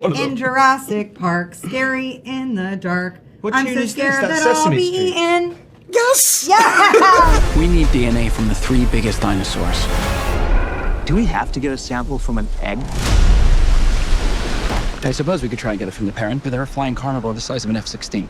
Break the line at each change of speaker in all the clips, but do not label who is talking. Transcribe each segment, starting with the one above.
In Jurassic Park, scary in the dark.
What
I'm
tune
so
is this?
scared
That's
that I'll
Sesame
be
Street.
eaten.
Yes!
Yeah!
We need DNA from the 3 biggest dinosaurs.
Do we have to get a sample from an egg?
I suppose we could try and get it from the parent, but they're a flying carnivore the size of an F-16.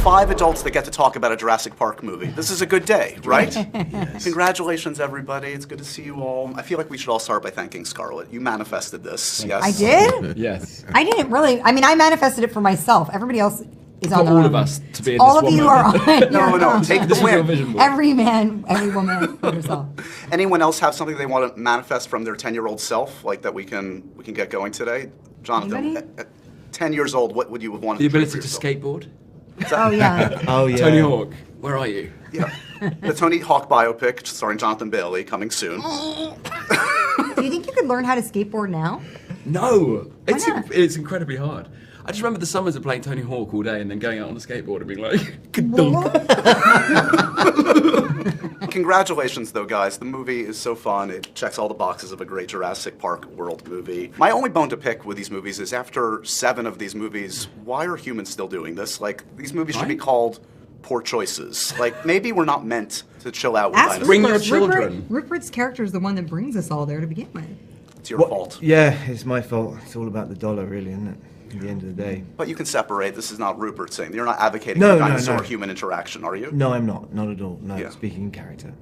5 adults that get to talk about a Jurassic Park movie. This is a good day, right? Yes. Congratulations, everybody. It's good to see you all. I feel like we should all start by thanking Scarlett. You manifested this, yes?
I did?
Yes.
I didn't really. I mean, I manifested it for myself. Everybody else is on
For
their
all
own.
of us to be in
All
this
of
one
you are
moment.
on your
No,
own.
take the
This is your
win.
vision board.
Every man, every woman for yourself.
Anyone else have something they want to manifest from their 10-year-old self, like that we can get going today? Jonathan,
Anybody?
at 10 years old, what would you have wanted
The
to do
ability
for
to
yourself?
skateboard.
Oh, yeah.
Oh, yeah. Tony Hawk, where are you?
Yeah. The Tony Hawk biopic starring Jonathan Bailey coming soon.
Do you think you could learn how to skateboard now?
No,
not?
it's incredibly hard. I just remember the summers of playing Tony Hawk all day and then going out on a skateboard and being like, "Kadunk."
Congratulations, though, guys. The movie is so fun. It checks all the boxes of a great Jurassic Park world movie. My only bone to pick with these movies is after 7 of these movies, why are humans still doing this? Like, these movies should be
Right.
called poor choices. Like, maybe we're not meant to chill out with
Ask
dinosaurs.
Bring your
Rupert.
children.
Rupert's character is the one that brings us all there to begin with.
It's your fault.
Yeah, it's my fault. It's all about the dollar, really, isn't it? At the end of the day.
But you can separate. This is not Rupert saying. You're not advocating
No,
for
no,
dinosaur-human interaction, are you?
No, I'm not. Not at all. No,
Yeah.
speaking in character.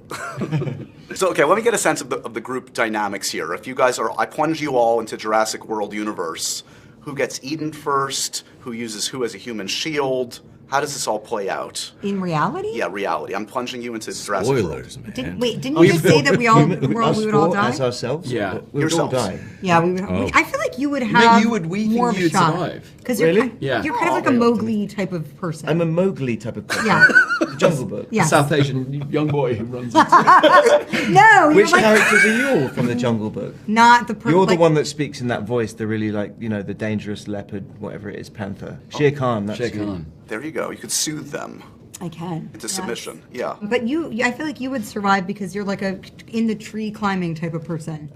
So, okay, let me get a sense of the group dynamics here. If you guys are, I plunge you all into Jurassic World universe. Who gets eaten first? Who uses who as a human shield? How does this all play out?
In reality?
Yeah, reality. I'm plunging you into Jurassic World.
Spoilers, man.
Didn't you just say that we would all die?
As ourselves?
Yeah.
We would all
Yourselves.
die.
Yeah, we would.
Oh.
I feel like you would
mean
have
you would- we think
more of a
you'd
shot.
survive.
Because
Really?
Yeah.
you're kind of like a Mowgli type of person.
I'm a Mowgli type of person.
Yeah.
The Jungle Book.
Yeah.
South Asian young boy who runs into
No, you're
Which
like
characters are you all from the Jungle Book?
not the person.
You're the one that speaks in that voice, the really the dangerous leopard, whatever it is, panther. Shere Khan, that's
Shere
you.
Khan.
There you go. You could soothe them
I can.
into
Yes.
submission. Yeah.
But I feel like you would survive because you're like a in the tree climbing type of person,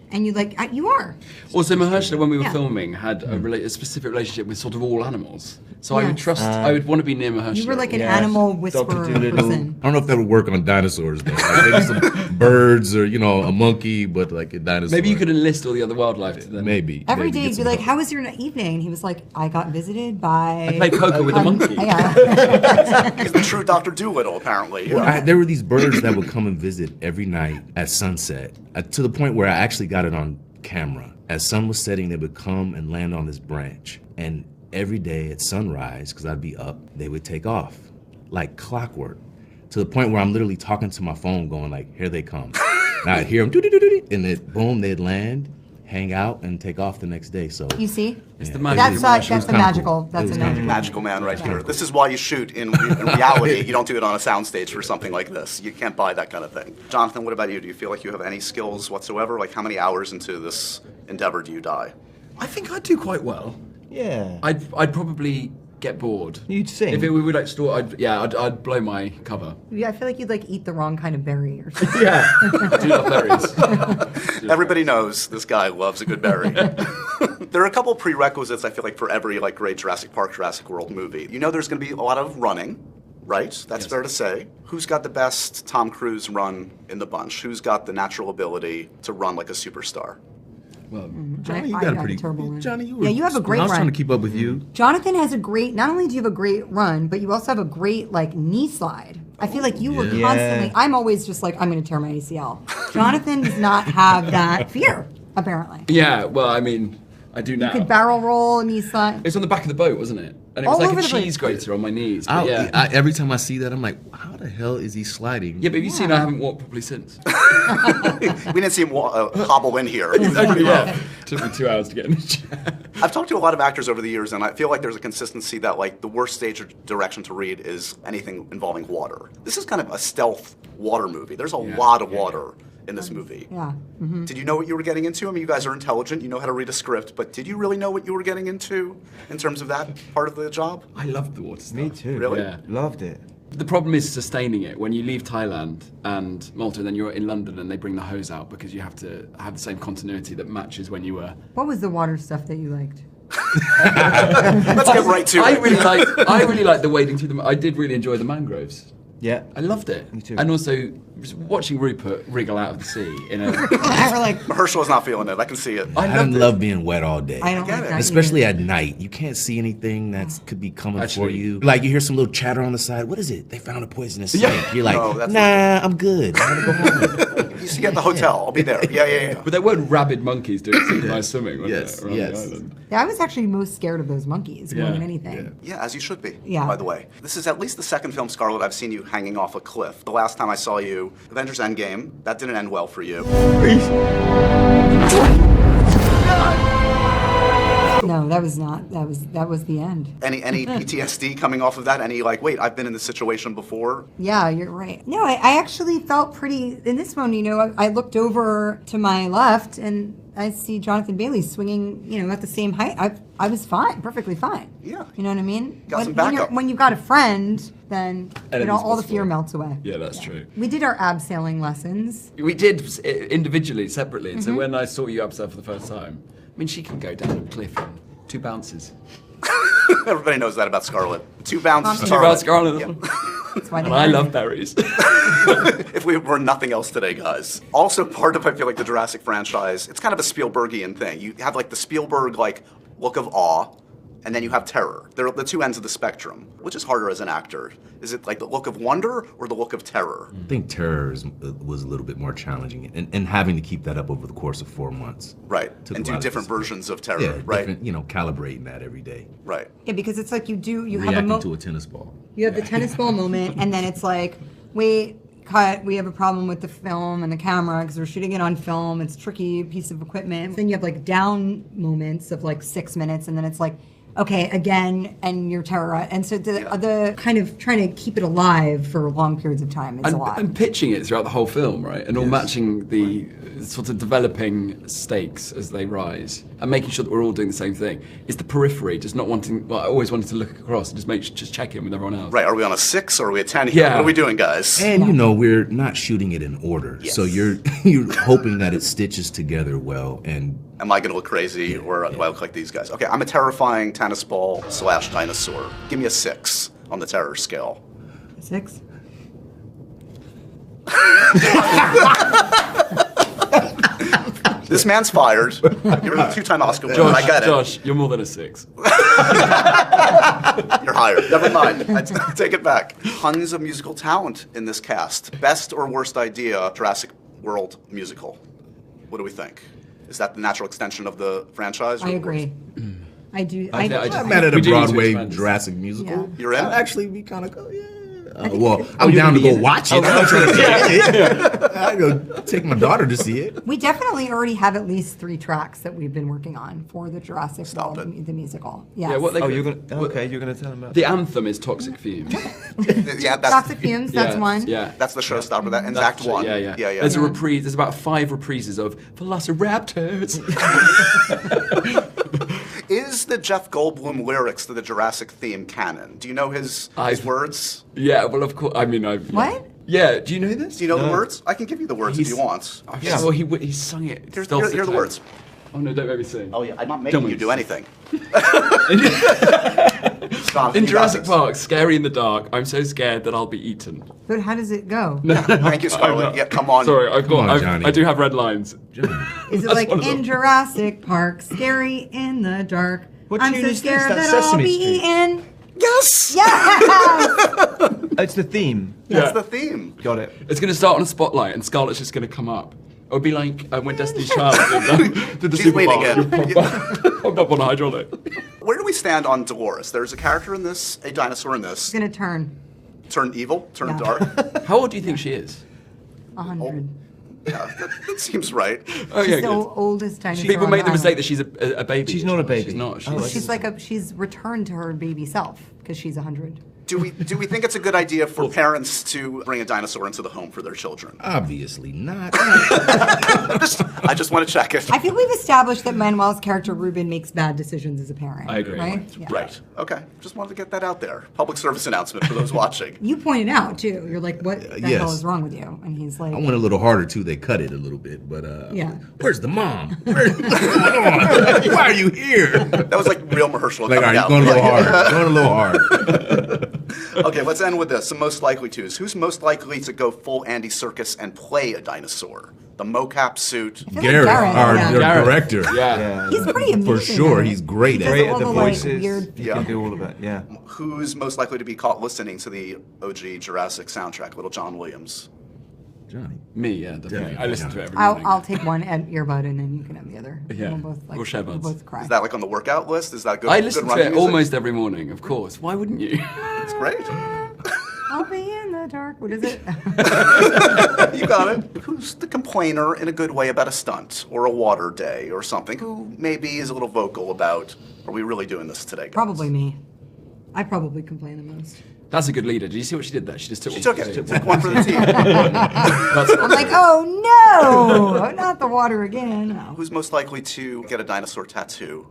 and you are.
Also, Mahershala, when we were
Yeah.
filming, had a specific relationship with sort of all animals. So I
Yes.
would trust, I would want to be near Mahershala.
You were like an
Yes.
animal
Dr.
whisperer
Dolittle.
person.
I don't know if that would work on dinosaurs though. Like maybe some birds or a monkey, but like a dinosaur.
Maybe you could enlist all the other wildlife to them.
Maybe
Every
maybe
day
get
you'd be
some
like,
help.
"How was your evening?" And he was like, "I got visited by."
I played poker with a monkey.
Yeah.
He's the true Dr. Dolittle, apparently.
Well, there were these birds that would come and visit every night at sunset, to the point where I actually got it on camera. As sun was setting, they would come and land on this branch, and every day at sunrise, because I'd be up, they would take off like clockwork, to the point where I'm literally talking to my phone, going like, "Here they come." And I'd hear them, and then boom, they'd land, hang out, and take off the next day. So
You see,
It's the
Yeah.
magic.
that's
was
the
kinda
magical.
cool.
That's
It
a
was
magical.
Magical man right here. This is why you shoot in reality. You don't do it on a soundstage for something like this. You can't buy that kind of thing. Jonathan, what about you? Do you feel like you have any skills whatsoever? Like, how many hours into this endeavor do you die?
I think I'd do quite well.
Yeah.
I'd probably get bored.
You'd sing.
If it were like store, I'd blow my cover.
Yeah, I feel like you'd like eat the wrong kind of berry or something.
Yeah, do love berries.
Everybody knows this guy loves a good berry. There are a couple prerequisites, I feel like, for every great Jurassic Park, Jurassic World movie. You know there's going to be a lot of running, right? That's fair to say. Who's got the best Tom Cruise run in the bunch? Who's got the natural ability to run like a superstar?
Well,
Johnny, you
I
got a
got a
pretty.
terrible run.
Johnny, you
Yeah, you have a great
I was
run.
trying to keep up with you.
Jonathan has a great. Not only do you have a great run, but you also have a great knee slide. I feel like you were
Yeah.
constantly. I'm always just like, I'm going to tear my ACL. Jonathan does not have that fear, apparently.
yeah. Well, I mean, I do now.
You could barrel roll and knee slide.
It's on the back of the boat, wasn't it? And it was
All
like
over
a
the place.
cheese grater on my knees. But
Every time I see that, I'm like, how the hell is he sliding?
yeah, but have you seen I haven't walked properly since?
We didn't see him hobble in here.
Yeah. Took me 2 hours to get in the chair.
I've talked to a lot of actors over the years, and I feel like there's a consistency that the worst stage or direction to read is anything involving water. This is kind of a stealth water movie. There's a lot of water in this movie.
Yeah.
Did you know what you were getting into? I mean, you guys are intelligent, you know how to read a script, but did you really know what you were getting into in terms of that part of the job?
I loved the water stuff.
Me too.
Really?
Yeah.
Loved it.
The problem is sustaining it. When you leave Thailand and Malta, and then you're in London and they bring the hose out because you have to have the same continuity that matches when you were.
What was the water stuff that you liked?
Let's get right to
I
it.
really like the wading through I did really enjoy the mangroves.
Yeah.
I loved it.
Me too.
And also just watching Rupert wriggle out of the sea in a.
We're like,
Herschel's not feeling it. I can see it.
I
I
loved it.
love being wet all day.
I don't
get
like
it.
that
Especially
either.
at night. You can't see anything that could be coming for
Actually-
you. Like you hear some little chatter on the side. What is it? They found a poisonous snake.
Yeah.
You're like,
No, that's
nah, I'm good. I'm gonna go home.
You see you at the hotel. I'll be there. Yeah.
But there weren't rabid monkeys doing synchronized swimming, was
Yes,
there, around
yes.
the island?
Yeah, I was actually most scared of those monkeys more
Yeah,
than anything.
Yeah, as you should be,
Yeah.
by the way. This is at least the second film, Scarlett, I've seen you hanging off a cliff. The last time I saw you, Avengers Endgame, that didn't end well for you.
No, that was not. That was the end.
Any PTSD coming off of that? Any like, wait, I've been in this situation before?
Yeah, you're right. No, I actually felt pretty in this one. You know, I looked over to my left and I see Jonathan Bailey swinging. You know, at the same height. I was fine, perfectly fine.
Yeah.
You know what I mean?
Got some
When
backup.
when you've got a friend, then
Enemies
all the
possible.
fear melts away.
Yeah, that's true.
We did our abseiling lessons.
We did individually, separately. And
Mm-hmm.
so when I saw you upset for the first time, I mean, she can go down a cliff in 2 bounces.
Everybody knows that about Scarlett. 2 bounces.
Two
About Scarlett.
That's why they
And I
hired
love
me.
berries.
If we were nothing else today, guys. Also, part of, I feel like, the Jurassic franchise, it's kind of a Spielbergian thing. You have, like, the Spielberg, like, look of awe, and then you have terror. They're the two ends of the spectrum. Which is harder as an actor? Is it, like, the look of wonder or the look of terror?
I think terror was a little bit more challenging, and having to keep that up over the course of 4 months.
Right.
Took
And
a
do
lot of
different
discipline.
versions of terror,
Yeah,
right?
different, calibrating that every day.
Right.
Yeah, because it's like you have
Reacting
a
to a tennis ball.
You have the tennis ball moment, and then it's like, wait, cut, we have a problem with the film and the camera because we're shooting it on film. It's a tricky piece of equipment. Then you have like down moments of like 6 minutes, and then it's like, okay, again, and you're terrorized. And so the kind of trying to keep it alive for long periods of time is a lot.
And pitching it throughout the whole film, right? And all matching the sort of developing stakes as they rise, and making sure that we're all doing the same thing. It's the periphery, just not wanting. Well, I always wanted to look across and just check in with everyone else.
Right. Are we on a 6 or are we a 10 here?
Yeah.
What are we doing, guys?
And we're not shooting it in order, so you're hoping that it stitches together well. And
Am I going to look crazy or do I look like these guys? Okay, I'm a terrifying tennis ball / dinosaur. Give me a 6 on the terror scale.
6?
This man's fired. You're a 2-time Oscar winner. I get it.
Josh, you're more than a 6.
You're hired. Never mind. I take it back. Tons of musical talent in this cast. Best or worst idea, Jurassic World musical. What do we think? Is that the natural extension of the franchise? or
I
the
agree. I do.
I just-
I'm mad at
We
a
do need to
Broadway
expand this.
Jurassic musical.
Yeah.
You're in?
I'd actually be kind of yeah.
think
Well, I'm
you're
down to
gonna
go
be
watch it. I'm not trying to see it. I go take my daughter to see it.
We definitely already have at least 3 tracks that we've been working on for the Jurassic
Stop
World,
it.
the musical. Yes.
Yeah, what they
Oh, you're gonna tell him about.
The anthem is Toxic Fume.
Yeah, that's,
Toxic Fumes, that's
Yeah,
one.
Yeah.
that's the showstopper. That ends
That's
Act 1.
Yeah.
Yeah.
There's a reprise. There's about 5 reprises of Velociraptors.
Is the Jeff Goldblum lyrics to the Jurassic theme canon? Do you know his words?
Yeah. Well, of course. I mean,
What?
Yeah. Do you know this?
Do you know the words? I can give you the words if you want.
Yeah. Well, he sung it.
Here are the words.
Oh no! Don't make me sing.
Oh yeah, I'm not making
Don't
you do
make
anything.
In Jurassic Park, scary in the dark. I'm so scared that I'll be eaten.
But how does it go?
Thank you, Scarlett. Yeah, come on.
Sorry,
Come on, Johnny.
I do have red lines.
Is it like
one of
in
them.
Jurassic Park, scary in the dark?
What
I'm
tune
so
is this?
scared
That's
that I'll
Sesame
be
Street.
eaten.
Yes!
Yes!
It's the theme.
That's
Yeah.
the theme.
Got it.
It's going to start on a spotlight, and Scarlett's just going to come up. It would be like when Destiny's Child did the
She's
Super
leaning
Bowl.
in.
Popped up on a hydraulic.
Where do we stand on Dolores? There's a character in this, a dinosaur in this.
It's gonna turn
Turn evil, turn
Yeah.
dark.
How old do you think she is?
100.
Yeah, that seems right.
Oh
She's
yeah,
the
good.
oldest dinosaur.
People
on
make the
island.
mistake that she's a baby.
She's not a baby.
She's not.
Oh,
She's,
She's returned to her baby self because she's 100.
Do we think it's a good idea for parents to bring a dinosaur into the home for their children?
Obviously not.
I just want to check it.
I think we've established that Manuel's character Ruben makes bad decisions as a parent.
I agree.
Right? Yeah.
Right. Okay. Just wanted to get that out there. Public service announcement for those watching.
You pointed out too. You're like, what the
yes.
hell is wrong with you? And he's like,
I went a little harder too. They cut it a little bit, but
Yeah.
Where's the mom? What's going on? Why are you here?
That was like real Mahershala
Like, all
coming
right,
out.
going a little hard. Going a little hard.
Okay, let's end with this. Some most likely tos. Who's most likely to go full Andy Serkis and play a dinosaur? The mocap suit.
feel like
Garrett,
Garrett,
our
yeah.
Garrett.
director.
Yeah.
He's pretty amazing.
For sure,
at it.
he's great at
He
it.
Great
does
at the
all like,
voices.
weird-
You
Yeah.
can do all of it. Yeah.
Who's most likely to be caught listening to the OG Jurassic soundtrack? Little John Williams.
Johnny.
Me, yeah, definitely.
Yeah.
I listen to it every morning.
I'll take one earbud and then you can have the other.
Yeah.
We'll both,
We'll share buds.
We'll both cry.
Is that like on the workout list? Is that good?
I
good
listen to
running
it
music?
almost every morning, of course. Why wouldn't you?
It's great.
I'll be in the dark. What is it?
You got it. Who's the complainer in a good way about a stunt or a water day or something? Who maybe is a little vocal about, are we really doing this today, guys?
Probably me. I probably complain the most.
That's a good leader. Did you see what she did there? She just took
She
one
took
for
it.
the
Took one for the team.
I'm like, oh no, not the water again. No.
Who's most likely to get a dinosaur tattoo?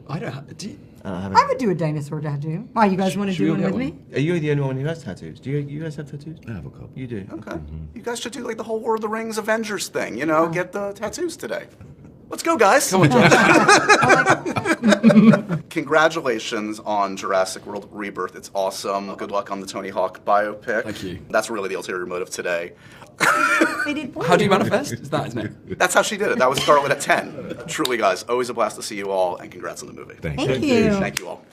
I don't have, do you,
I would do a dinosaur tattoo. Why, you guys want to
Should we
do
all
one
get
with
one?
me?
Are you the only one who has tattoos? Do you guys have tattoos?
I have a couple.
You do.
Okay. You guys should do like the whole Lord of the Rings Avengers thing, you know, get the tattoos today. Let's go, guys.
come on, Josh.
Congratulations on Jurassic World Rebirth. It's awesome. Good luck on the Tony Hawk biopic.
Thank you.
That's really the ulterior motive today.
They did
How do you manifest? Is that, isn't it?
That's how she did it. That was Scarlett at 10. Truly, guys, always a blast to see you all, and congrats on the movie.
Thank
Thank
you.
you.
Thank you all.